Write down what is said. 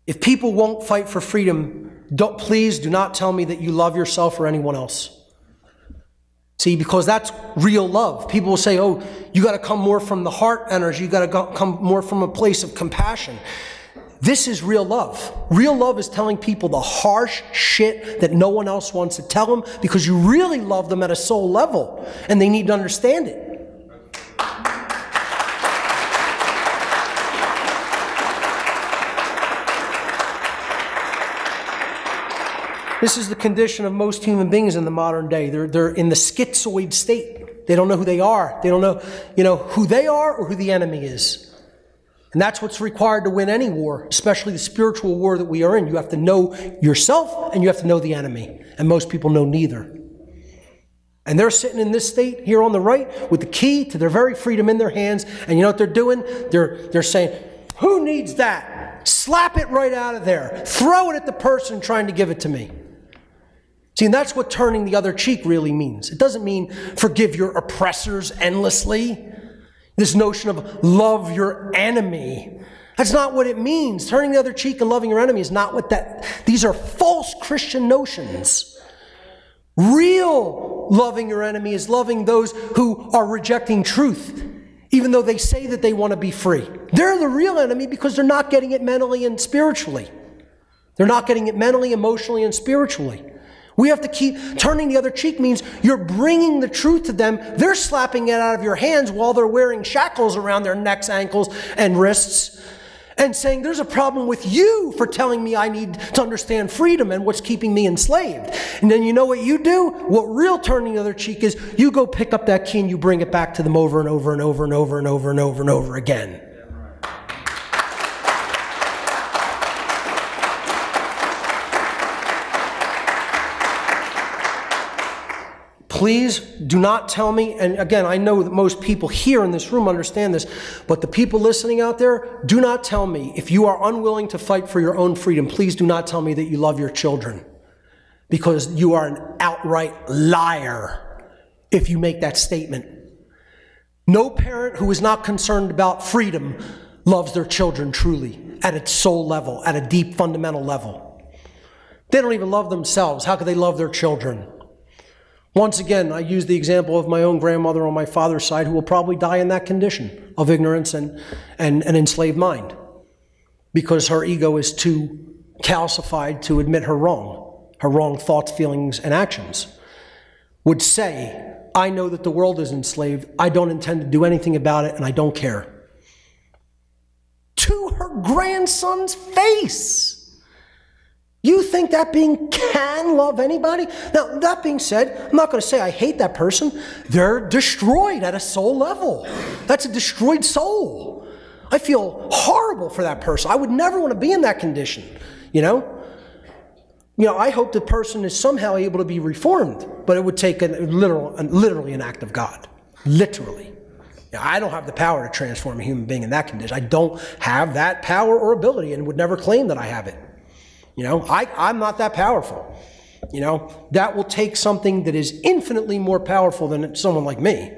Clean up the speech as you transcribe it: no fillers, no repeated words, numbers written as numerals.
If people won't fight for freedom, please do not tell me that you love yourself or anyone else. See, because that's real love. People will say, oh, you got to come more from the heart energy. You got to come more from a place of compassion. This is real love. Real love is telling people the harsh shit that no one else wants to tell them because you really love them at a soul level and they need to understand it. This is the condition of most human beings in the modern day. They're in the schizoid state. They don't know who they are. They don't know, who they are or who the enemy is. And that's what's required to win any war, especially the spiritual war that we are in. You have to know yourself and you have to know the enemy. And most people know neither. And they're sitting in this state here on the right with the key to their very freedom in their hands. And you know what they're doing? They're saying, who needs that? Slap it right out of there. Throw it at the person trying to give it to me. See, and that's what turning the other cheek really means. It doesn't mean forgive your oppressors endlessly. This notion of love your enemy. That's not what it means. Turning the other cheek and loving your enemy is not what that... These are false Christian notions. Real loving your enemy is loving those who are rejecting truth, even though they say that they want to be free. They're the real enemy because they're not getting it mentally and spiritually. They're not getting it mentally, emotionally, and spiritually. We have to keep turning the other cheek means you're bringing the truth to them. They're slapping it out of your hands while they're wearing shackles around their necks, ankles, and wrists and saying, there's a problem with you for telling me I need to understand freedom and what's keeping me enslaved. And then you know what you do? What real turning the other cheek is, you go pick up that key and you bring it back to them over and over and over and over and over and over and over again. Please do not tell me, and again, I know that most people here in this room understand this, but the people listening out there, do not tell me, if you are unwilling to fight for your own freedom, please do not tell me that you love your children, because you are an outright liar if you make that statement. No parent who is not concerned about freedom loves their children truly, at its soul level, at a deep fundamental level. They don't even love themselves. How could they love their children? Once again, I use the example of my own grandmother on my father's side who will probably die in that condition of ignorance and an enslaved mind because her ego is too calcified to admit her wrong thoughts, feelings, and actions. Would say, I know that the world is enslaved, I don't intend to do anything about it, and I don't care. To her grandson's face. You think that being can love anybody? Now, that being said, I'm not going to say I hate that person. They're destroyed at a soul level. That's a destroyed soul. I feel horrible for that person. I would never want to be in that condition, you know? I hope the person is somehow able to be reformed, but it would take literally an act of God. Literally. I don't have the power to transform a human being in that condition. I don't have that power or ability and would never claim that I have it. I'm not that powerful. That will take something that is infinitely more powerful than someone like me.